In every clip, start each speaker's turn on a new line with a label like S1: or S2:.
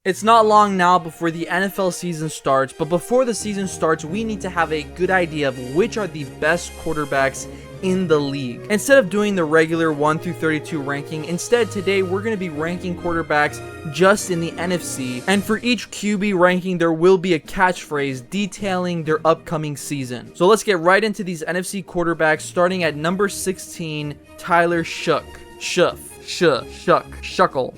S1: It's not long now before the NFL season starts, but before the season starts, we need to have a good idea of which are the best quarterbacks in the league. Instead of doing the regular 1 through 32 ranking, instead today we're going to be ranking quarterbacks just in the NFC, and for each QB ranking there will be a catchphrase detailing their upcoming season. So let's get right into these NFC quarterbacks, starting at number 16, Tyler Shuckle.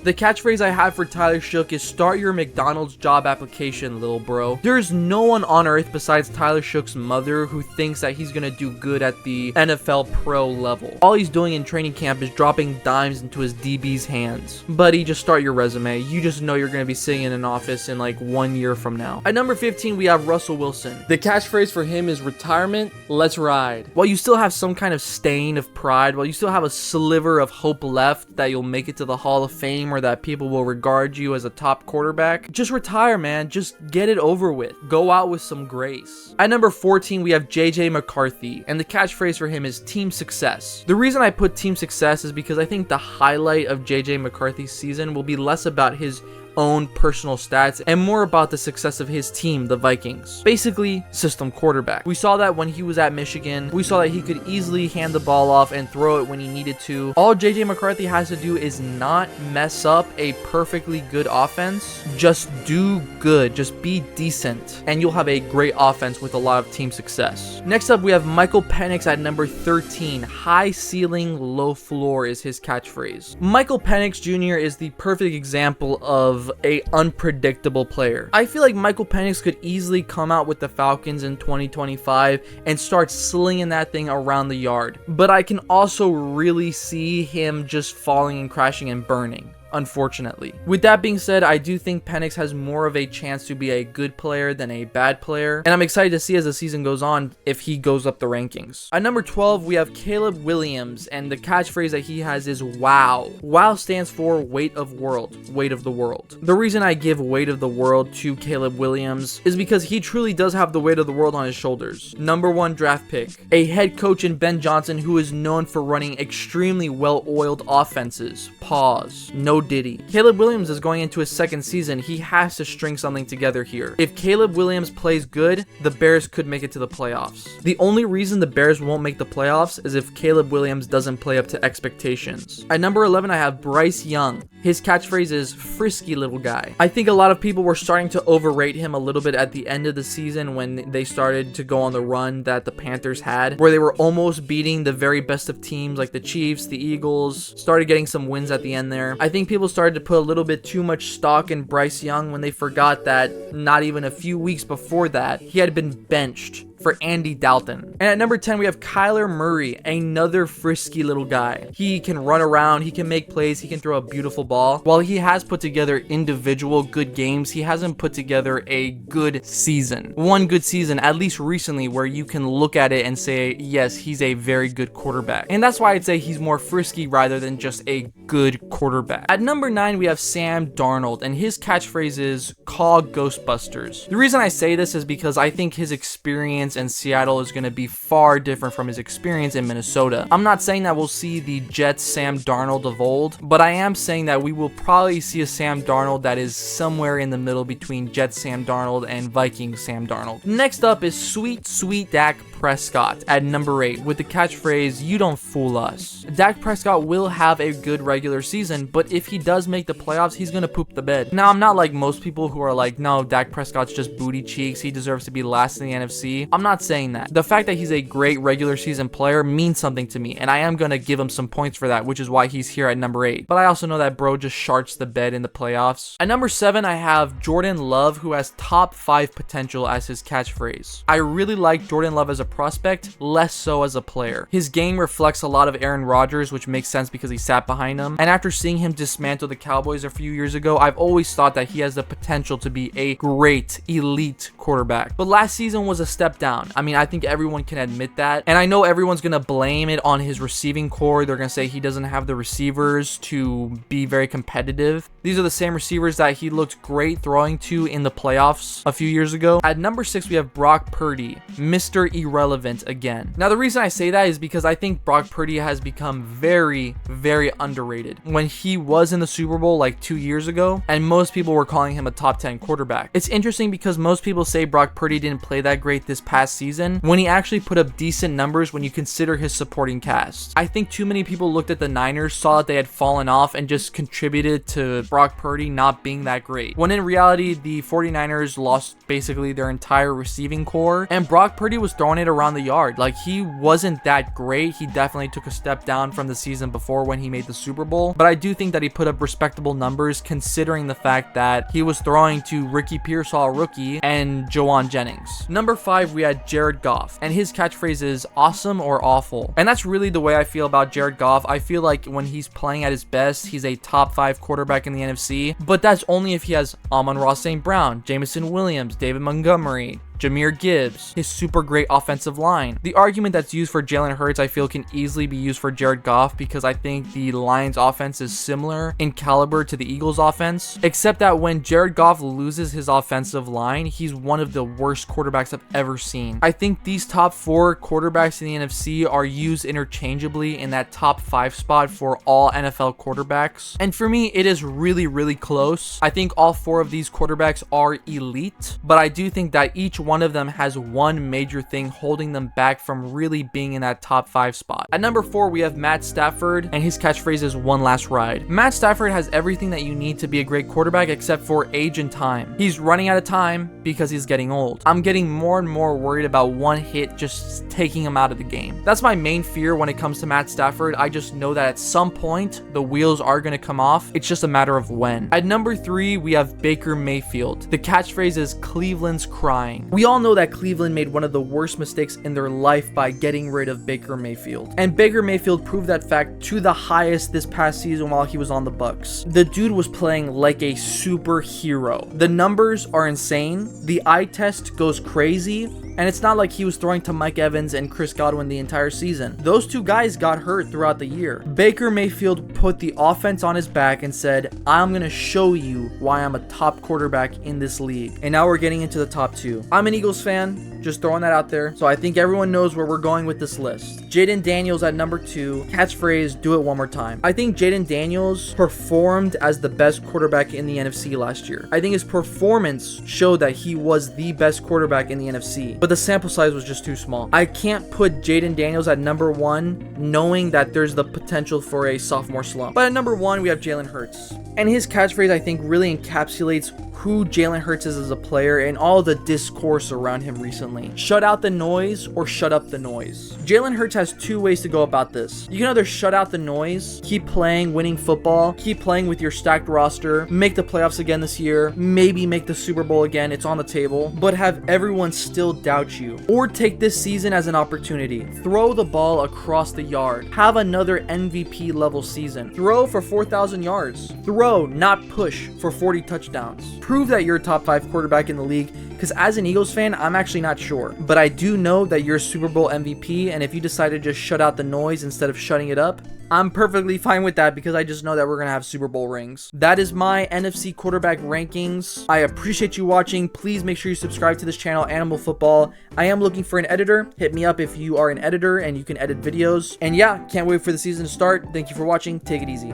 S1: The catchphrase I have for Tyler Shook is start your McDonald's job application, little bro. There's no one on earth besides Tyler Shook's mother who thinks that he's gonna do good at the NFL pro level. All he's doing in training camp is dropping dimes into his DB's hands. Buddy, just start your resume. You just know you're gonna be sitting in an office in like 1 year from now. At number 15, we have Russell Wilson. The catchphrase for him is retirement, let's ride. While you still have some kind of stain of pride, while you still have a sliver of hope left that you'll make it to the Hall of Fame or that people will regard you as a top quarterback, just retire, man. Just get it over with. Go out with some grace. At number 14, we have JJ McCarthy, and the catchphrase for him is team success. The reason I put team success is because I think the highlight of JJ McCarthy's season will be less about his own personal stats and more about the success of his team, the Vikings. Basically, system quarterback. We saw that when he was at Michigan. We saw that he could easily hand the ball off and throw it when he needed to. All JJ McCarthy has to do is not mess up a perfectly good offense. Just do good. Just be decent. And you'll have a great offense with a lot of team success. Next up, we have Michael Penix at number 13. High ceiling, low floor is his catchphrase. Michael Penix Jr. is the perfect example of a unpredictable player. I feel like Michael Penix could easily come out with the Falcons in 2025 and start slinging that thing around the yard. But I can also really see him just falling and crashing and burning, unfortunately. With that being said, I do think Penix has more of a chance to be a good player than a bad player, and I'm excited to see as the season goes on if he goes up the rankings. At number 12, we have Caleb Williams, and the catchphrase that he has is wow. Wow stands for weight of the world. The reason I give weight of the world to Caleb Williams is because he truly does have the weight of the world on his shoulders. Number 1 draft pick, a head coach in Ben Johnson who is known for running extremely well-oiled offenses. Pause. No diddy. Caleb Williams is going into his second season. He has to string something together here. If Caleb Williams plays good, the Bears could make it to the playoffs. The only reason the Bears won't make the playoffs is if Caleb Williams doesn't play up to expectations. At number 11, I have Bryce Young. His catchphrase is frisky little guy. I think a lot of people were starting to overrate him a little bit at the end of the season when they started to go on the run that the Panthers had, where they were almost beating the very best of teams like the Chiefs, the Eagles, started getting some wins at the end there. I think people started to put a little bit too much stock in Bryce Young when they forgot that not even a few weeks before that, he had been benched for Andy Dalton. And at number 10, we have Kyler Murray, another frisky little guy. He can run around, he can make plays, he can throw a beautiful ball. While he has put together individual good games, he hasn't put together a good season. One good season, at least recently, where you can look at it and say, yes, he's a very good quarterback. And that's why I'd say he's more frisky rather than just a good quarterback. At number 9, we have Sam Darnold, and his catchphrase is call Ghostbusters. The reason I say this is because I think his experience in Seattle is going to be far different from his experience in Minnesota. I'm not saying that we'll see the Jets Sam Darnold of old, but I am saying that we will probably see a Sam Darnold that is somewhere in the middle between Jets Sam Darnold and Vikings Sam Darnold. Next up is sweet Dak Prescott at number 8 with the catchphrase, you don't fool us. Dak Prescott will have a good regular season, but if he does make the playoffs, he's going to poop the bed. Now, I'm not like most people who are like, no, Dak Prescott's just booty cheeks. He deserves to be last in the NFC. I'm not saying that. The fact that he's a great regular season player means something to me, and I am going to give him some points for that, which is why he's here at number 8. But I also know that bro just sharts the bed in the playoffs. At number 7, I have Jordan Love, who has top 5 potential as his catchphrase. I really like Jordan Love as a prospect, less so as a player. His game reflects a lot of Aaron Rodgers, which makes sense because he sat behind him. And after seeing him dismantle the Cowboys a few years ago, I've always thought that he has the potential to be a great elite quarterback. But last season was a step down. down. I mean, I think everyone can admit that. And I know everyone's going to blame it on his receiving core. They're going to say he doesn't have the receivers to be very competitive. These are the same receivers that he looked great throwing to in the playoffs a few years ago. At number 6, we have Brock Purdy, Mr. Irrelevant again. Now, the reason I say that is because I think Brock Purdy has become very, very underrated. When he was in the Super Bowl like 2 years ago, and most people were calling him a top 10 quarterback. It's interesting because most people say Brock Purdy didn't play that great this past season when he actually put up decent numbers when you consider his supporting cast. I think too many people looked at the Niners, saw that they had fallen off, and just contributed to Brock Purdy not being that great. When in reality, the 49ers lost basically their entire receiving core, and Brock Purdy was throwing it around the yard. Like, he wasn't that great. He definitely took a step down from the season before when he made the Super Bowl, but I do think that he put up respectable numbers considering the fact that he was throwing to Ricky Pearsall, rookie, and Juwan Jennings. Number 5, we had Jared Goff, and his catchphrase is awesome or awful. And that's really the way I feel about Jared Goff. I feel like when he's playing at his best, he's a top 5 quarterback in the NFC, but that's only if he has Amon-Ra St. Brown, Jameson Williams, David Montgomery, Jahmyr Gibbs, his super great offensive line. The argument that's used for Jalen Hurts, I feel, can easily be used for Jared Goff because I think the Lions offense is similar in caliber to the Eagles offense, except that when Jared Goff loses his offensive line, he's one of the worst quarterbacks I've ever seen. I think these top 4 quarterbacks in the NFC are used interchangeably in that top 5 spot for all NFL quarterbacks. And for me, it is really, really close. I think all 4 of these quarterbacks are elite, but I do think that each one of them has one major thing holding them back from really being in that top 5 spot. At number 4, we have Matt Stafford, and his catchphrase is one last ride. Matt Stafford has everything that you need to be a great quarterback except for age and time. He's running out of time because he's getting old. I'm getting more and more worried about one hit just taking him out of the game. That's my main fear when it comes to Matt Stafford. I just know that at some point the wheels are going to come off. It's just a matter of when. At number 3, we have Baker Mayfield. The catchphrase is Cleveland's crying. We all know that Cleveland made one of the worst mistakes in their life by getting rid of Baker Mayfield. And Baker Mayfield proved that fact to the highest this past season while he was on the Bucks. The dude was playing like a superhero. The numbers are insane. The eye test goes crazy. And it's not like he was throwing to Mike Evans and Chris Godwin the entire season. Those two guys got hurt throughout the year. Baker Mayfield put the offense on his back and said, I'm going to show you why I'm a top quarterback in this league. And now we're getting into the top 2. I'm an Eagles fan, just throwing that out there. So I think everyone knows where we're going with this list. Jaden Daniels at number 2, catchphrase, do it one more time. I think Jaden Daniels performed as the best quarterback in the NFC last year. I think his performance showed that he was the best quarterback in the NFC. But the sample size was just too small. I can't put Jaden Daniels at number 1 knowing that there's the potential for a sophomore slump. But at number 1, we have Jalen Hurts. And his catchphrase, I think, really encapsulates who Jalen Hurts is as a player and all the discourse around him recently. Shut out the noise or shut up the noise. Jalen Hurts has 2 ways to go about this. You can either shut out the noise, keep playing winning football, keep playing with your stacked roster, make the playoffs again this year, maybe make the Super Bowl again, it's on the table, but have everyone still doubt you. Or take this season as an opportunity. Throw the ball across the yard. Have another MVP level season. Throw for 4,000 yards. Throw, not push, for 40 touchdowns. Prove that you're a top 5 quarterback in the league, because as an Eagles fan, I'm actually not sure. But I do know that you're a Super Bowl MVP, and if you decide to just shut out the noise instead of shutting it up, I'm perfectly fine with that because I just know that we're going to have Super Bowl rings. That is my NFC quarterback rankings. I appreciate you watching. Please make sure you subscribe to this channel, Animal Football. I am looking for an editor. Hit me up if you are an editor and you can edit videos. And yeah, can't wait for the season to start. Thank you for watching. Take it easy.